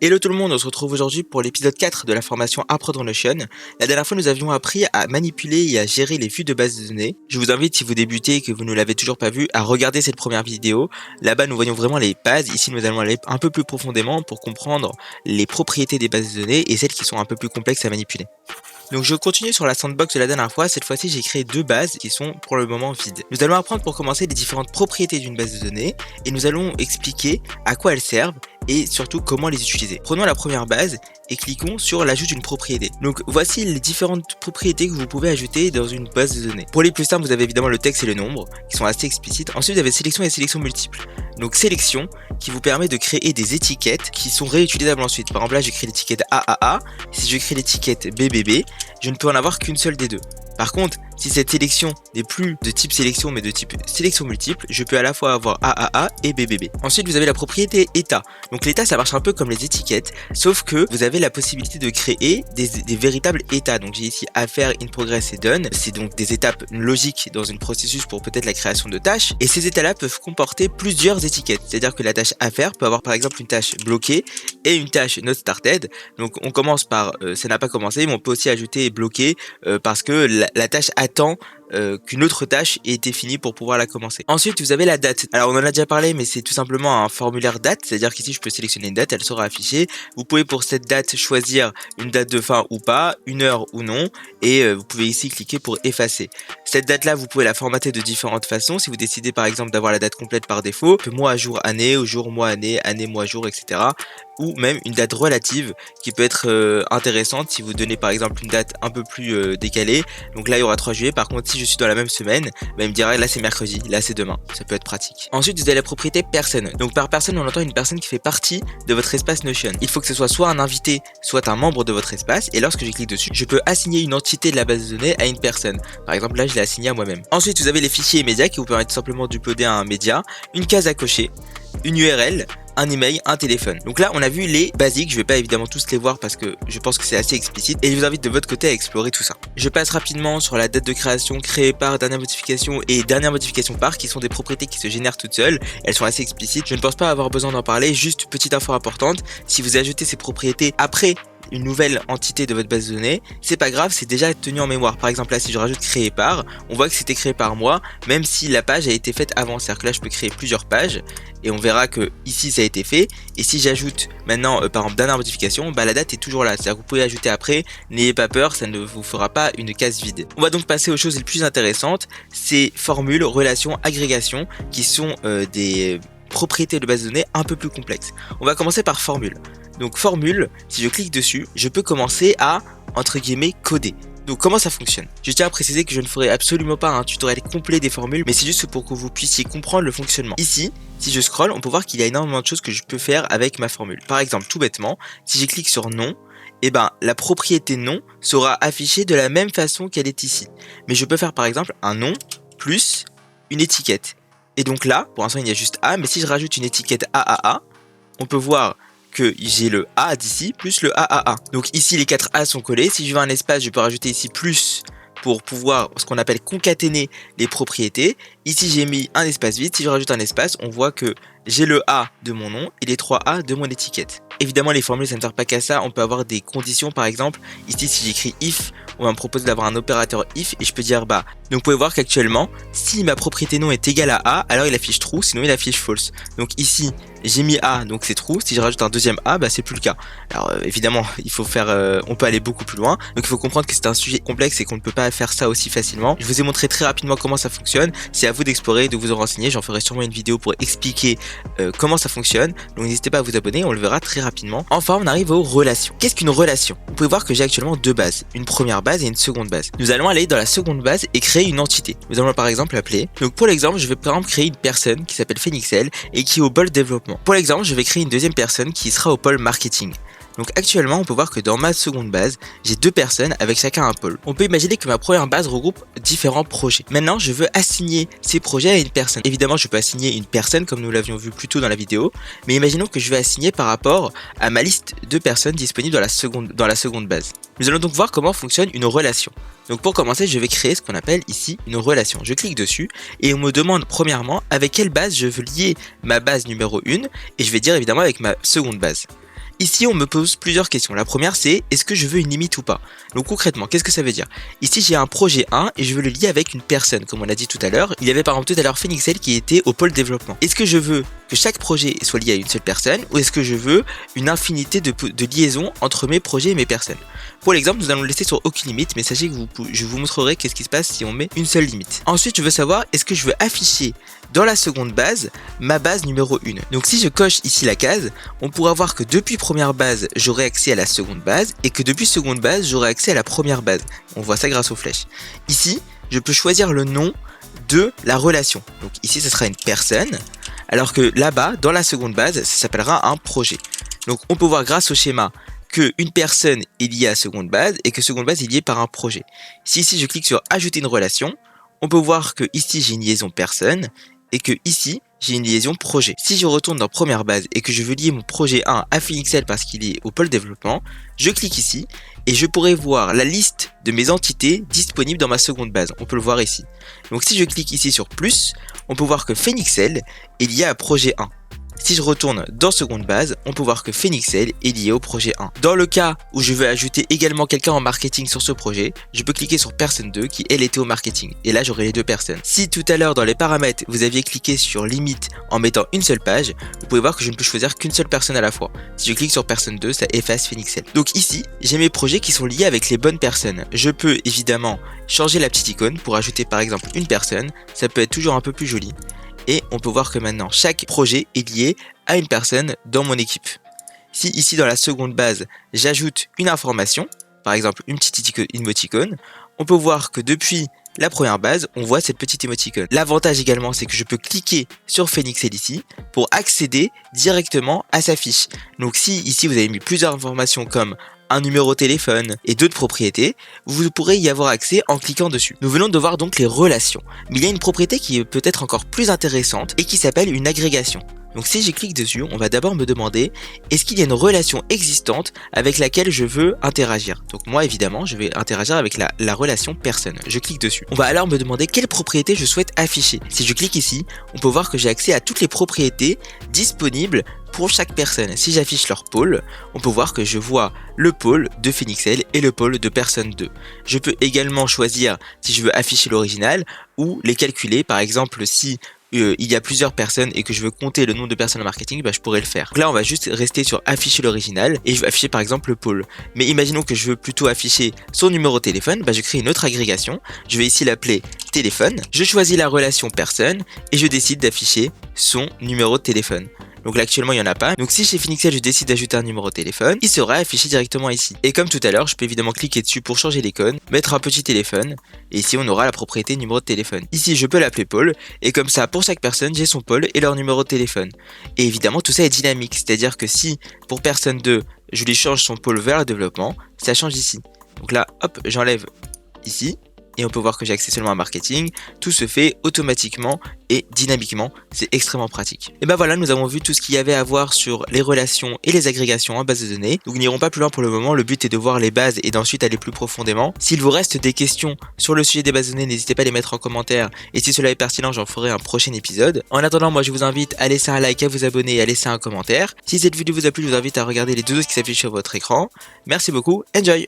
Hello tout le monde, on se retrouve aujourd'hui pour l'épisode 4 de la formation Apprendre Notion. La dernière fois, nous avions appris à manipuler et à gérer les vues de bases de données. Je vous invite, si vous débutez et que vous ne l'avez toujours pas vu, à regarder cette première vidéo. Là-bas, nous voyons vraiment les bases. Ici, nous allons aller un peu plus profondément pour comprendre les propriétés des bases de données et celles qui sont un peu plus complexes à manipuler. Donc je continue sur la sandbox de la dernière fois. Cette fois-ci, j'ai créé deux bases qui sont pour le moment vides. Nous allons apprendre pour commencer les différentes propriétés d'une base de données et nous allons expliquer à quoi elles servent et surtout comment les utiliser. Prenons la première base et cliquons sur l'ajout d'une propriété. Donc voici les différentes propriétés que vous pouvez ajouter dans une base de données. Pour les plus simples, vous avez évidemment le texte et le nombre qui sont assez explicites. Ensuite, vous avez sélection et sélection multiple. Donc sélection qui vous permet de créer des étiquettes qui sont réutilisables ensuite. Par exemple là, je crée l'étiquette AAA. Si je crée l'étiquette BBB, je ne peux en avoir qu'une seule des deux. Par contre, si cette sélection n'est plus de type sélection mais de type sélection multiple, je peux à la fois avoir AAA et BBB. Ensuite, vous avez la propriété état. Donc l'état, ça marche un peu comme les étiquettes, sauf que vous avez la possibilité de créer des véritables états. Donc j'ai ici affaire, in progress et done. C'est donc des étapes logiques dans un processus pour peut-être la création de tâches. Et ces états-là peuvent comporter plusieurs étiquettes. C'est-à-dire que la tâche affaire peut avoir par exemple une tâche bloquée et une tâche not started. Donc on commence par ça n'a pas commencé, mais on peut aussi ajouter bloqué parce que la tâche attend qu'une autre tâche ait été finie pour pouvoir la commencer. Ensuite, vous avez la date. Alors, on en a déjà parlé, mais c'est tout simplement un formulaire date, c'est-à-dire qu'ici, je peux sélectionner une date, elle sera affichée. Vous pouvez pour cette date choisir une date de fin ou pas, une heure ou non, et vous pouvez ici cliquer pour effacer. Cette date-là, vous pouvez la formater de différentes façons. Si vous décidez par exemple d'avoir la date complète par défaut, mois, jour, année, ou jour, mois, année, année, mois, jour, etc. Ou même une date relative qui peut être intéressante si vous donnez par exemple une date un peu plus décalée. Donc là il y aura 3 juillet, par contre si je suis dans la même semaine, il me dira là c'est mercredi, là c'est demain, ça peut être pratique. Ensuite vous avez la propriété personne. Donc par personne on entend une personne qui fait partie de votre espace Notion. Il faut que ce soit un invité, soit un membre de votre espace, et lorsque je clique dessus, je peux assigner une entité de la base de données à une personne. Par exemple là je l'ai assigné à moi-même. Ensuite vous avez les fichiers et médias qui vous permettent tout simplement d'uploader un média, une case à cocher, une URL, un email, un téléphone. Donc là on a vu les basiques, je vais pas évidemment tous les voir parce que je pense que c'est assez explicite et je vous invite de votre côté à explorer tout ça. Je passe rapidement sur la date de création, créée par, dernière modification et dernière modification par, qui sont des propriétés qui se génèrent toutes seules. Elles sont assez explicites, je ne pense pas avoir besoin d'en parler. Juste petite info importante, si vous ajoutez ces propriétés après une nouvelle entité de votre base de données, c'est pas grave, c'est déjà tenu en mémoire. Par exemple là si je rajoute créé par, on voit que c'était créé par moi même si la page a été faite avant. C'est-à-dire que là je peux créer plusieurs pages et on verra que ici ça a été fait, et si j'ajoute maintenant par exemple dernière modification, la date est toujours là. C'est-à-dire que vous pouvez ajouter après, n'ayez pas peur, ça ne vous fera pas une case vide. On va donc passer aux choses les plus intéressantes, ces formules, relations, agrégations qui sont des propriétés de base de données un peu plus complexes. On va commencer par formule. Donc formule, si je clique dessus, je peux commencer à, entre guillemets, coder. Donc comment ça fonctionne? Je tiens à préciser que je ne ferai absolument pas un tutoriel complet des formules, mais c'est juste pour que vous puissiez comprendre le fonctionnement. Ici, si je scrolle, on peut voir qu'il y a énormément de choses que je peux faire avec ma formule. Par exemple, tout bêtement, si je clique sur nom, la propriété nom sera affichée de la même façon qu'elle est ici. Mais je peux faire par exemple un nom plus une étiquette. Et donc là, pour l'instant il y a juste A, mais si je rajoute une étiquette AAA, on peut voir que j'ai le A d'ici plus le AAA. Donc ici les 4 A sont collés. Si je veux un espace, je peux rajouter ici plus pour pouvoir ce qu'on appelle concaténer les propriétés. Ici j'ai mis un espace vide. Si je rajoute un espace, on voit que j'ai le A de mon nom et les 3 A de mon étiquette. Évidemment les formules ça ne sert pas qu'à ça, on peut avoir des conditions par exemple. Ici si j'écris if, on va me proposer d'avoir un opérateur if et je peux dire donc vous pouvez voir qu'actuellement si ma propriété nom est égale à A, alors il affiche true, sinon il affiche false. Donc ici j'ai mis A, donc c'est true. Si je rajoute un deuxième A, c'est plus le cas. Alors évidemment il faut faire, on peut aller beaucoup plus loin. Donc il faut comprendre que c'est un sujet complexe et qu'on ne peut pas faire ça aussi facilement. Je vous ai montré très rapidement comment ça fonctionne. C'est à vous d'explorer, de vous en renseigner. J'en ferai sûrement une vidéo pour expliquer comment ça fonctionne. Donc n'hésitez pas à vous abonner, on le verra très rapidement. Enfin on arrive aux relations. Qu'est-ce qu'une relation? Vous pouvez voir que j'ai actuellement deux bases, une première base et une seconde base. Nous allons aller dans la seconde base et créer une entité. Nous allons par exemple l'appeler. Donc pour l'exemple, je vais par exemple créer une personne qui s'appelle Phoenixel et qui est au pôle développement. Pour l'exemple, je vais créer une deuxième personne qui sera au pôle marketing. Donc actuellement on peut voir que dans ma seconde base j'ai deux personnes avec chacun un pôle. On peut imaginer que ma première base regroupe différents projets. Maintenant je veux assigner ces projets à une personne. Évidemment je peux assigner une personne comme nous l'avions vu plus tôt dans la vidéo, mais imaginons que je vais assigner par rapport à ma liste de personnes disponibles dans la seconde base. Nous allons donc voir comment fonctionne une relation. Donc pour commencer je vais créer ce qu'on appelle ici une relation. Je clique dessus et on me demande premièrement avec quelle base je veux lier ma base numéro 1 et je vais dire évidemment avec ma seconde base. Ici, on me pose plusieurs questions. La première, c'est est-ce que je veux une limite ou pas? Donc concrètement, qu'est-ce que ça veut dire? Ici, j'ai un projet 1 et je veux le lier avec une personne. Comme on l'a dit tout à l'heure, il y avait par exemple tout à l'heure Phoenixel qui était au pôle développement. Est-ce que je veux que chaque projet soit lié à une seule personne ou est-ce que je veux une infinité de liaisons entre mes projets et mes personnes? Pour l'exemple, nous allons le laisser sur aucune limite, mais sachez que je vous montrerai qu'est-ce qui se passe si on met une seule limite. Ensuite, je veux savoir est-ce que je veux afficher dans la seconde base ma base numéro 1. Donc si je coche ici la case, on pourra voir que depuis première base, j'aurai accès à la seconde base et que depuis seconde base, j'aurai accès à la première base. On voit ça grâce aux flèches. Ici, je peux choisir le nom de la relation. Donc ici, ce sera une personne, alors que là-bas, dans la seconde base, ça s'appellera un projet. Donc on peut voir grâce au schéma que une personne est liée à seconde base et que seconde base est liée par un projet. Si ici je clique sur ajouter une relation, on peut voir que ici j'ai une liaison personne et que ici j'ai une liaison projet. Si je retourne dans première base et que je veux lier mon projet 1 à Phoenixel parce qu'il est au pôle développement, je clique ici et je pourrai voir la liste de mes entités disponibles dans ma seconde base. On peut le voir ici. Donc si je clique ici sur plus, on peut voir que Phoenixel est lié à projet 1. Si je retourne dans seconde base, on peut voir que Phoenixel est lié au projet 1. Dans le cas où je veux ajouter également quelqu'un en marketing sur ce projet, je peux cliquer sur personne 2 qui elle était au marketing. Et là j'aurai les deux personnes. Si tout à l'heure dans les paramètres vous aviez cliqué sur limite en mettant une seule page, vous pouvez voir que je ne peux choisir qu'une seule personne à la fois. Si je clique sur personne 2, ça efface Phoenixel. Donc ici, j'ai mes projets qui sont liés avec les bonnes personnes. Je peux évidemment changer la petite icône pour ajouter par exemple une personne. Ça peut être toujours un peu plus joli. Et on peut voir que maintenant chaque projet est lié à une personne dans mon équipe. Si ici dans la seconde base j'ajoute une information, par exemple une petite émoticône, on peut voir que depuis la première base on voit cette petite émoticône. L'avantage également c'est que je peux cliquer sur Phoenixel ici pour accéder directement à sa fiche. Donc si ici vous avez mis plusieurs informations comme un numéro de téléphone et d'autres propriétés, vous pourrez y avoir accès en cliquant dessus. Nous venons de voir donc les relations, mais il y a une propriété qui est peut-être encore plus intéressante et qui s'appelle une agrégation. Donc si je clique dessus, on va d'abord me demander est-ce qu'il y a une relation existante avec laquelle je veux interagir. Donc moi évidemment je vais interagir avec la relation personne. Je clique dessus. On va alors me demander quelle propriété je souhaite afficher. Si je clique ici, on peut voir que j'ai accès à toutes les propriétés disponibles pour chaque personne. Si j'affiche leur pôle, on peut voir que je vois le pôle de Phoenixel et le pôle de personne 2. Je peux également choisir si je veux afficher l'original ou les calculer. Par exemple, si il y a plusieurs personnes et que je veux compter le nombre de personnes en marketing, je pourrais le faire. Donc là, on va juste rester sur afficher l'original et je vais afficher par exemple le pôle. Mais imaginons que je veux plutôt afficher son numéro de téléphone, je crée une autre agrégation. Je vais ici l'appeler téléphone. Je choisis la relation personne et je décide d'afficher son numéro de téléphone. Donc là actuellement il n'y en a pas. Donc si chez Phoenixel je décide d'ajouter un numéro de téléphone, il sera affiché directement ici. Et comme tout à l'heure, je peux évidemment cliquer dessus pour changer l'icône, mettre un petit téléphone, et ici on aura la propriété numéro de téléphone. Ici je peux l'appeler Paul, et comme ça pour chaque personne j'ai son pôle et leur numéro de téléphone. Et évidemment tout ça est dynamique, c'est-à-dire que si pour personne 2 je lui change son pôle vers le développement, ça change ici. Donc là hop j'enlève ici. Et on peut voir que j'ai accès seulement à marketing. Tout se fait automatiquement et dynamiquement. C'est extrêmement pratique. Et voilà, nous avons vu tout ce qu'il y avait à voir sur les relations et les agrégations en base de données. Donc nous n'irons pas plus loin pour le moment. Le but est de voir les bases et d'ensuite aller plus profondément. S'il vous reste des questions sur le sujet des bases de données, n'hésitez pas à les mettre en commentaire. Et si cela est pertinent, j'en ferai un prochain épisode. En attendant, moi je vous invite à laisser un like, à vous abonner et à laisser un commentaire. Si cette vidéo vous a plu, je vous invite à regarder les deux autres qui s'affichent sur votre écran. Merci beaucoup, enjoy!